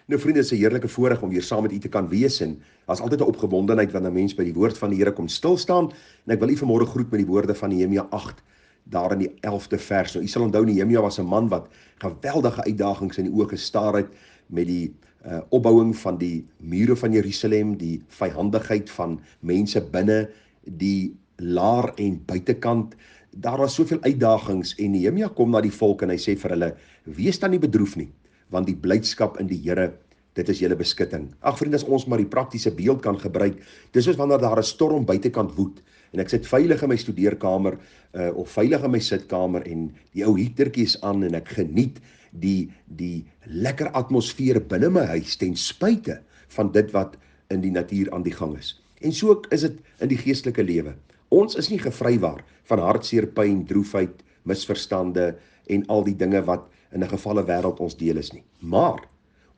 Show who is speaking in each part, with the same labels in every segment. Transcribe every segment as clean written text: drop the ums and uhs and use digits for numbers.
Speaker 1: Nou vriende, dit is 'n heerlike voorreg om weer saam met u te kan wees en daar's altyd 'n opgewondenheid wanneer 'n mens by die woord van die Here kom stil staan. En ek wil u vanmôre groet met die woorde van Nehemia 8, daar in die 11de vers. Nou, u sal onthou Nehemia was 'n man wat geweldige uitdagings in die oë gestaar het met die opbouing van die mure van Jerusalem, die vyhandigheid van mense binne, die laar en buitekant. Daar was soveel uitdagings en Nehemia kom na die volk en hy sê vir hulle: "Wees dan nie bedroef nie, want die blydskap in die Here, dit is julle beskutting." Ag vriende, as ons maar die praktiese beeld kan gebruik, dis soos wanneer daar 'n storm buitekant woed en ek sit veilig in my studeerkamer of veilig in my sitkamer en die ou hietertjie is aan en ek geniet die lekker atmosfeer binne my huis ten spyte van dit wat in die natuur aan die gang is. En so ook is dit in die geestelike lewe. Ons is nie gevrywaar van hartseer, pyn, droefheid, misverstande en al die dinge wat in 'n gefalle wêreld ons deel is nie. Maar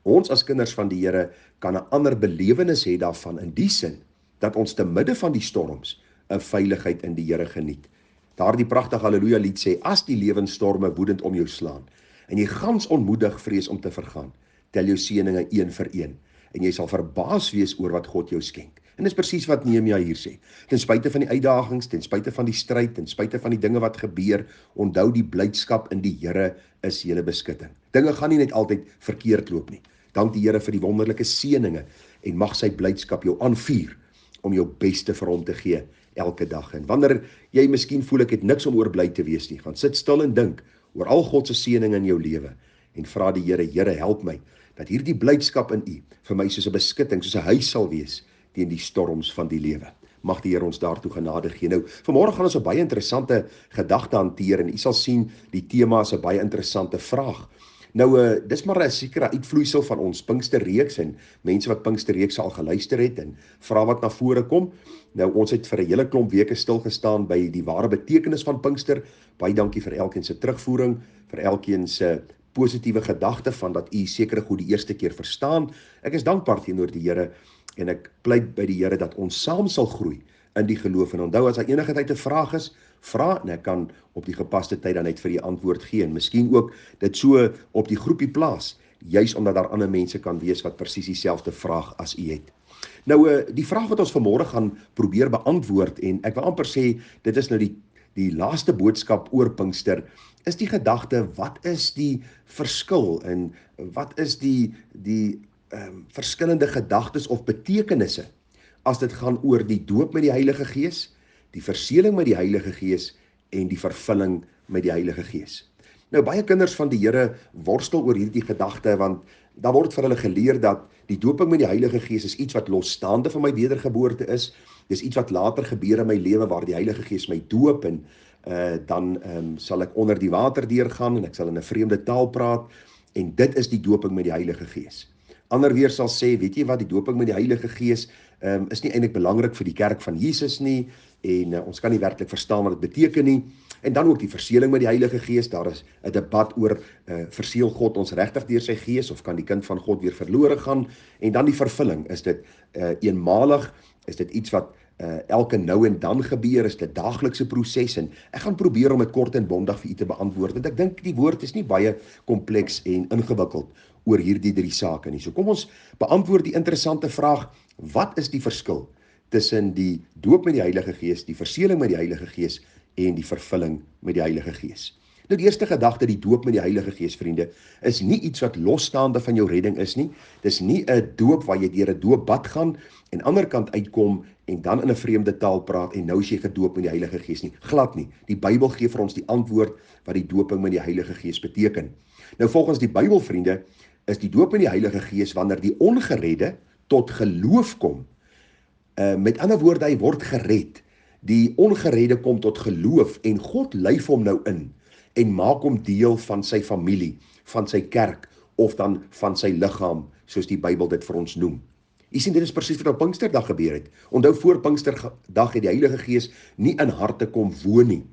Speaker 1: ons as kinders van die Here kan 'n ander belewenis hê daarvan in die sin dat ons te midde van die storms 'n veiligheid in die Here geniet. Daardie pragtige haleluja lied sê: "As die lewensstorme woedend om jou slaan en jy gans onmoedig vrees om te vergaan, tel jou seëninge een vir een en jy sal verbaas wees oor wat God jou skenk." En dis presies wat Nehemia hier sê. Ten spyte van die uitdagings, ten spyte van die stryd, ten spyte van die dinge wat gebeur, onthou die blydskap in die Here is julle beskutting. Dinge gaan nie net altyd verkeerd loop nie. Dank die Here vir die wonderlike seëninge en mag sy blydskap jou aanvuur om jou beste vir hom te gee elke dag. En wanneer jy miskien voel ek het niks om oor bly te wees nie, gaan sit stil en dink oor al God se seëninge in jou lewe en vra die Here: Here, help my dat hierdie blydskap in U vir my soos 'n beskutting, soos 'n huis sal wees teen die storms van die lewe. Mag die Here ons daartoe genade gee. Nou, vanmôre gaan ons 'n baie interessante gedagte hanteer en u sal sien die tema is 'n baie interessante vraag. Nou, dis maar 'n sekere uitvloeisel van ons Pinksterreeks en mense wat Pinksterreeks al geluister het en vra wat na vore kom. Nou, ons het vir 'n hele klomp weke stil gestaan by die ware betekenis van Pinkster. Baie dankie vir elkeen se terugvoering, vir elkeen se positiewe gedagte van dat u sekere goed die eerste keer verstaan. Ek is dankbaar teenoor die Here en ek pleit by die Here dat ons saam sal groei in die geloof. En onthou, as daar enige tyd 'n vraag is, vra en ek kan op die gepaste tyd dan net vir die antwoord gee en miskien ook dit so op die groepie plaas, juis omdat daar ander mense kan wees wat presies dieselfde vraag as u het. Nou, die vraag wat ons vanmôre gaan probeer beantwoord en ek wil amper sê dit is nou die laaste boodskap oor Pinkster, is die gedagte: wat is die verskil en wat is die verskillende gedagtes of betekenisse as dit gaan oor die doop met die Heilige Gees, die verseëling met die Heilige Gees en die vervulling met die Heilige Gees. Nou, baie kinders van die Here worstel oor hierdie gedagte, want daar word vir hulle geleer dat die doping met die Heilige Gees is iets wat losstaande van my wedergeboorte is. Dis iets wat later gebeur in my lewe waar die Heilige Gees my doop en dan sal ek onder die water deurgaan en ek sal in 'n vreemde taal praat en dit is die doping met die Heilige Gees. Ander weer sal sê, weet jy wat, die doping met die Heilige Gees is nie eintlik belangrik vir die kerk van Jesus nie en ons kan nie werklik verstaan wat dit beteken nie. En dan ook die verseëling met die Heilige Gees, daar is 'n debat oor verseël God ons regtig deur sy Gees of kan die kind van God weer verlore gaan? En dan die vervulling, is dit eenmalig, is dit iets wat elke nou en dan gebeur, is dit daaglikse proses en ek gaan probeer om dit kort en bondig vir u te beantwoord, want ek dink die woord is nie baie kompleks en ingewikkeld oor hierdie drie sake nie. So kom ons beantwoord die interessante vraag: wat is die verskil tussen die doop met die Heilige Gees, die verseëling met die Heilige Gees en die vervulling met die Heilige Gees? Nou, die eerste gedagte, die doop met die Heilige Gees, vriende, is nie iets wat losstaande van jou redding is nie. Dis nie 'n doop waar jy deur 'n doopbad gaan en ander kant uitkom en dan in 'n vreemde taal praat en nou is jy gedoop met die Heilige Gees nie. Glad nie. Die Bybel gee vir ons die antwoord wat die doping met die Heilige Gees beteken. Nou, volgens die Bybel, vriende, is die doop met die Heilige Gees wanneer die ongeredde tot geloof kom. Met ander woorde, hy word gered. Die ongeredde kom tot geloof en God lyf hom nou in en maak hom deel van sy familie, van sy kerk of dan van sy liggaam, soos die Bybel dit vir ons noem. Jy sien, dit is presies wat op Pinksterdag gebeur het. Onthou, voor Pinksterdag het die Heilige Gees nie in harte kom woon nie.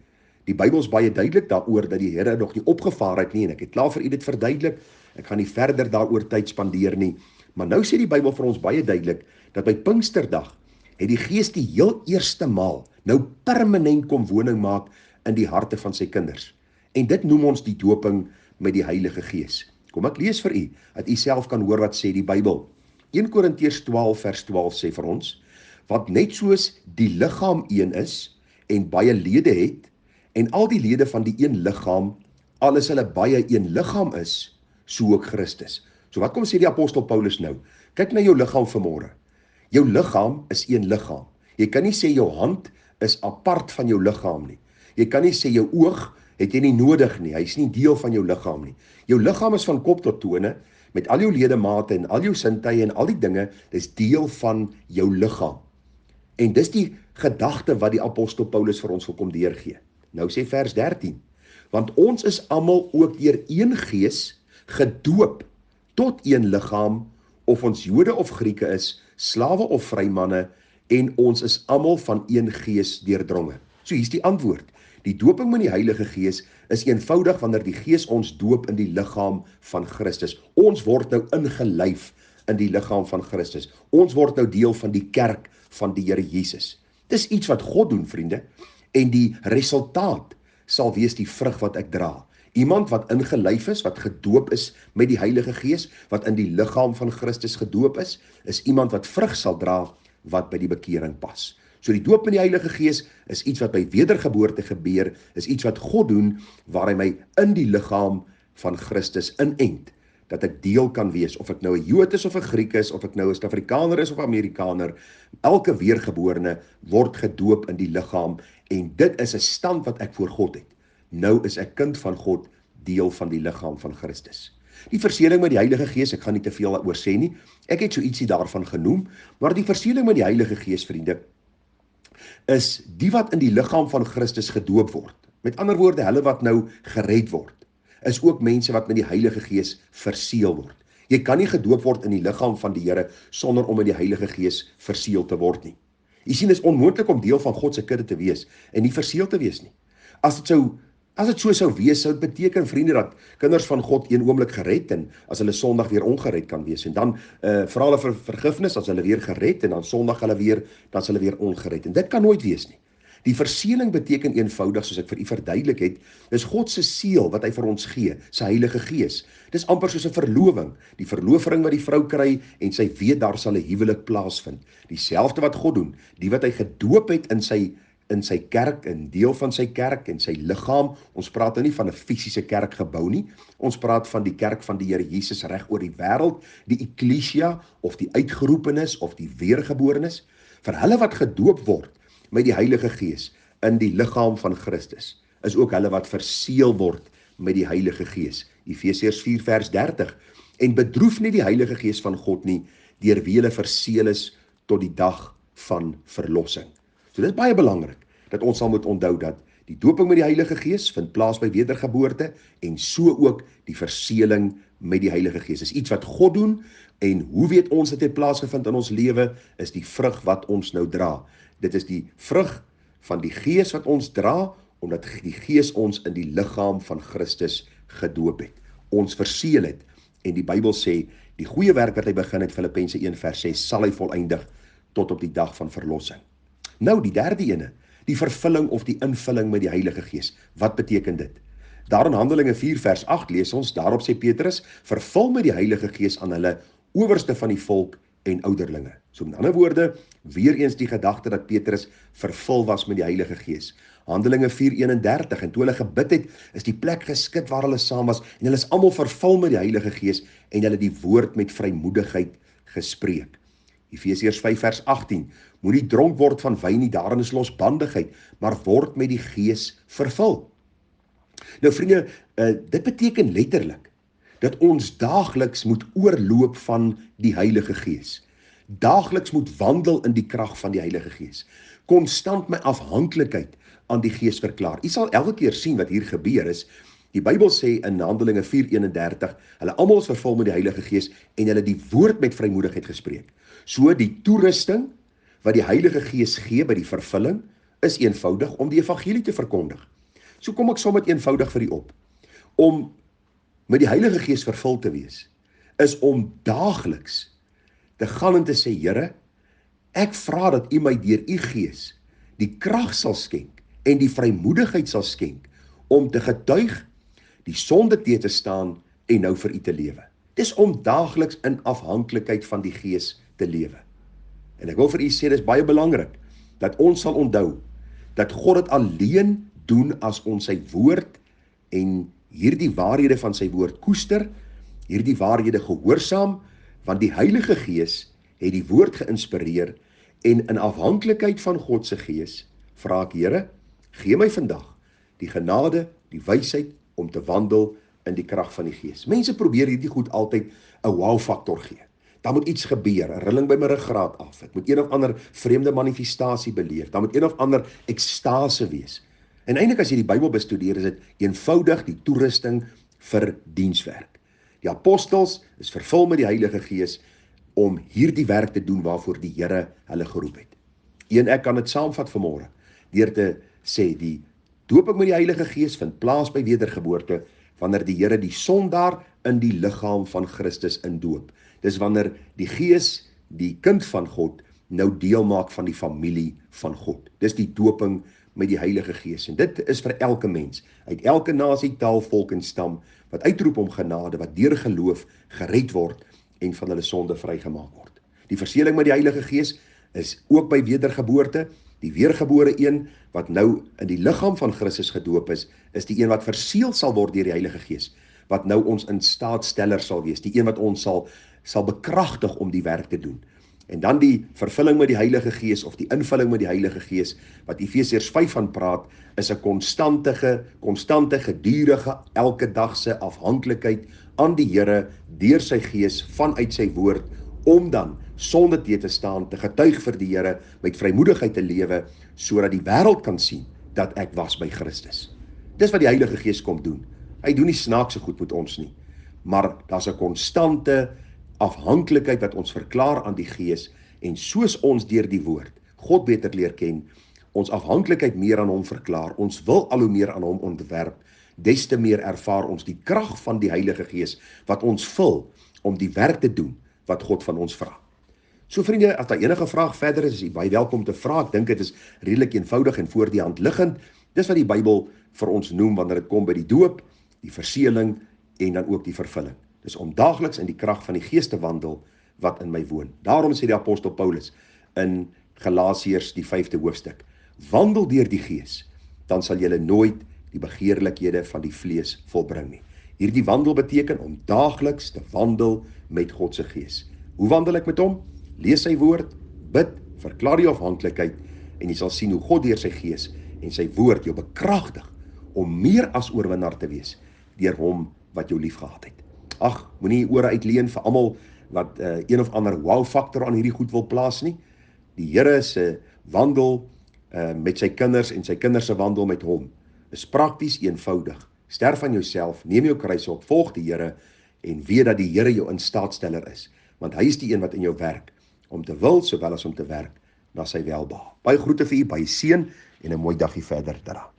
Speaker 1: Die Bybel is baie duidelik daaroor dat die Here nog nie opgevaar het nie en ek het klaar vir u dit verduidelik. Ek gaan nie verder daaroor tyd spandeer nie. Maar nou sê die Bybel vir ons baie duidelik dat by Pinksterdag het die Gees die heel eerste maal nou permanent kom woning maak in die harte van sy kinders. En dit noem ons die doping met die Heilige Gees. Kom ek lees vir u, dat u self kan hoor wat sê die Bybel. 1 Korintiërs 12 vers 12 sê vir ons, want net soos die liggaam een is, en baie lede het, en al die lede van die een liggaam, alles hulle baie een liggaam is, so ook Christus. So wat kom sê die apostel Paulus nou? Kyk na jou liggaam vanmôre. Jou liggaam is een liggaam. Jy kan nie sê jou hand is apart van jou liggaam nie. Jy kan nie sê jou oog het jy nie nodig nie, hy is nie deel van jou liggaam nie. Jou liggaam is van kop tot tone, met al jou ledemate en al jou sintuie en al die dinge, dis deel van jou liggaam. En dis die gedagte wat die apostel Paulus vir ons wil kom deurgee. Nou sê vers 13, want ons is almal ook deur een gees gedoop tot een liggaam, of ons Jode of Grieke is, slawe of vrymanne, en ons is almal van een gees deurdronge. So hier's die antwoord. Die dooping met die Heilige Gees is eenvoudig wanneer die Gees ons doop in die liggaam van Christus. Ons word nou ingelyf in die liggaam van Christus. Ons word nou deel van die kerk van die Here Jesus. Dis iets wat God doen, vriende, en die resultaat sal wees die vrug wat ek dra. Iemand wat ingelyf is, wat gedoop is met die Heilige Gees, wat in die liggaam van Christus gedoop is iemand wat vrug sal dra wat by die bekering pas. So die doop met die Heilige Gees is iets wat by wedergeboorte gebeur, is iets wat God doen, waar hy my in die liggaam van Christus inent, dat ek deel kan wees, of ek nou 'n Jood is of 'n Griek is, of ek nou 'n Suid-Afrikaner is of Amerikaner, elke weergeborene word gedoop in die liggaam, en dit is 'n stand wat ek voor God het. Nou is ek kind van God, deel van die liggaam van Christus. Die verseëling met die Heilige Gees, ek gaan nie te veel daaroor sê nie, ek het so ietsie daarvan genoem, maar die verseëling met die Heilige Gees, vriende, is die wat in die liggaam van Christus gedoop word. Met ander woorde, hulle wat nou gered word, is ook mense wat met die Heilige Gees verseël word. Jy kan nie gedoop word in die liggaam van die Here sonder om met die Heilige Gees verseël te word nie. Jy sien, dit is onmoontlik om deel van God se kudde te wees en nie verseël te wees nie. As dit so sou wees, sou dit beteken, vriende, dat kinders van God een oomblik gered en as hulle Sondag weer ongered kan wees, en dan vra hulle vir vergifnis as hulle weer gered, en dan Sondag dan is hulle weer ongered, en dit kan nooit wees nie. Die verseëling beteken eenvoudig, soos ek vir u verduidelik het, dis God se seël wat hy vir ons gee, sy Heilige Gees. Dis amper soos 'n verloving, die verloofring wat die vrou kry, en sy weet daar sal 'n huwelik plaasvind. Dieselfde wat God doen, die wat hy gedoop het in sy kerk, in deel van sy kerk en sy liggaam. Ons praat nou nie van 'n fisiese kerkgebou nie, ons praat van die kerk van die Here Jesus reg oor die wêreld, die ekklesia, of die uitgeroepenes, of die weergeborenes, vir hulle wat gedoop word met die Heilige Gees in die liggaam van Christus, is ook hulle wat verseël word met die Heilige Gees. Efesiërs 4 vers 30, en bedroef nie die Heilige Gees van God nie, deur wie hulle verseël is tot die dag van verlossing. So dit is baie belangrik, dat ons sal moet onthou dat die doping met die Heilige Gees vind plaas by wedergeboorte, en so ook die verseëling met die Heilige Gees. Dis iets wat God doen, en hoe weet ons dit het plaasgevind in ons lewe, is die vrug wat ons nou dra. Dit is die vrug van die Gees wat ons dra, omdat die Gees ons in die liggaam van Christus gedoop het, ons verseël het, en die Bybel sê, die goeie werk wat hy begin het, Filippense 1 vers 6, sal hy voleindig tot op die dag van verlossing. Nou, die derde ene, die vervulling of die invulling met die Heilige Gees. Wat beteken dit? Daar in Handelinge 4 vers 8 lees ons, daarop sê Petrus, vervul met die Heilige Gees aan hulle owerste van die volk en ouderlinge. So met ander woorde, weer eens die gedagte dat Petrus vervul was met die Heilige Gees. Handelinge 4:31, en toe hulle gebid het, is die plek geskit waar hulle saam was, en hulle is almal vervul met die Heilige Gees, en hulle die woord met vrymoedigheid gespreek. Efesiërs 5 vers 18, moenie dronk word van wyn nie, daarin is losbandigheid, maar word met die Gees vervul. Nou vriende, dit beteken letterlik, dat ons daagliks moet oorloop van die Heilige Gees. Daagliks moet wandel in die krag van die Heilige Gees. Konstant my afhanklikheid aan die Gees verklaar. U sal elke keer sien wat hier gebeur is. Die Bybel sê in Handelinge 4:31, hulle almal is vervul met die Heilige Gees en hulle die woord met vrymoedigheid gespreek. So die toerusting wat die Heilige Gees gee by die vervulling is eenvoudig om die evangelie te verkondig. So kom ek som dit eenvoudig vir u op. Om met die Heilige Gees vervul te wees, is om daagliks te gaan en te sê, Here, ek vra dat u my deur u Gees die krag sal skenk en die vrymoedigheid sal skenk om te getuig, die sonde te staan en nou vir u te lewe. Dis om daagliks in afhanklikheid van die Gees te lewe. En ek wil vir u sê, dis baie belangrik, dat ons sal onthou, dat God dit alleen doen as ons sy woord en hierdie waarhede van sy woord koester, hierdie waarhede gehoorsaam, want die Heilige Gees het die woord geïnspireer en in afhanklikheid van God se Gees, vra ek Here, gee my vandag die genade, die wysheid om te wandel in die krag van die Gees. Mense probeer hierdie goed altyd 'n wow-faktor gee. Daar moet iets gebeur, 'n rilling by my ruggraat af. Ek moet een of ander vreemde manifestasie beleef. Daar moet een of ander ekstase wees. En eintlik as jy die Bybel bestudeer, is dit eenvoudig die toerusting vir dienswerk. Die apostels is vervul met die Heilige Gees om hierdie werk te doen waarvoor die Here hulle geroep het. Ek kan dit saamvat vanmôre deur te sê die dooping met die Heilige Gees vind plaas by wedergeboorte wanneer die Here die sondaar in die liggaam van Christus indoop. Dis wanneer die Gees, die kind van God, nou deel maak van die familie van God. Dis die doping met die Heilige Gees. En dit is vir elke mens, uit elke nasie, taal, volk en stam, wat uitroep om genade, wat deur geloof gered word en van hulle sonde vrygemaak word. Die verseëling met die Heilige Gees is ook by wedergeboorte. Die weergebore een wat nou in die liggaam van Christus gedoop is die een wat verseël sal word deur die Heilige Gees, wat nou ons in staatsteller sal wees, die een wat ons sal bekragtig om die werk te doen. En dan die vervulling met die Heilige Gees of die invulling met die Heilige Gees, wat Efesiërs 5 van praat, is 'n konstante, gedurende, elke dagse afhanklikheid aan die Here deur sy Gees vanuit sy woord, om dan sonder te staan, te getuig vir die Here, met vrymoedigheid te lewe, sodat die wêreld kan sien dat ek was by Christus. Dis wat die Heilige Gees kom doen. Hy doen nie snaakse goed met ons nie, maar daar's 'n konstante afhanklikheid wat ons verklaar aan die Gees, en soos ons deur die woord God beter leer ken, ons afhanklikheid meer aan hom verklaar, ons wil al hoe meer aan hom ontwerp, des te meer ervaar ons die krag van die Heilige Gees, wat ons vul om die werk te doen wat God van ons vra. So vriende, as daar enige vraag verder is jy baie welkom te vra. Ek dink dit is redelik eenvoudig en voor die hand liggend. Dis wat die Bybel vir ons noem wanneer dit kom by die doop, die verseëling en dan ook die vervulling. Dis om daagliks in die krag van die Gees te wandel wat in my woon. Daarom sê die apostel Paulus in Galasiërs die 5de hoofstuk, wandel deur die Gees, dan sal julle nooit die begeerlikhede van die vlees volbring nie. Hierdie wandel beteken om daagliks te wandel met God se Gees. Hoe wandel ek met hom? Lees sy woord, bid, verklaar die afhanklikheid en jy sal sien hoe God deur sy Gees en sy woord jou bekragtig om meer as oorwinnaar te wees deur hom wat jou liefgehad het. Ag, moenie ore uitleen vir almal wat een of ander wow-faktor aan hierdie goed wil plaas nie. Die Here se wandel met sy kinders en sy kinders se wandel met hom is prakties eenvoudig. Sterf aan jouself, neem jou kruis op, volg die Here en weet dat die Here jou in staatsteller is, want hy is die een wat in jou werk, om te wil sowel as om te werk na sy welbehae. Baie groete vir u, baie seën en 'n mooi dagie verder daarna.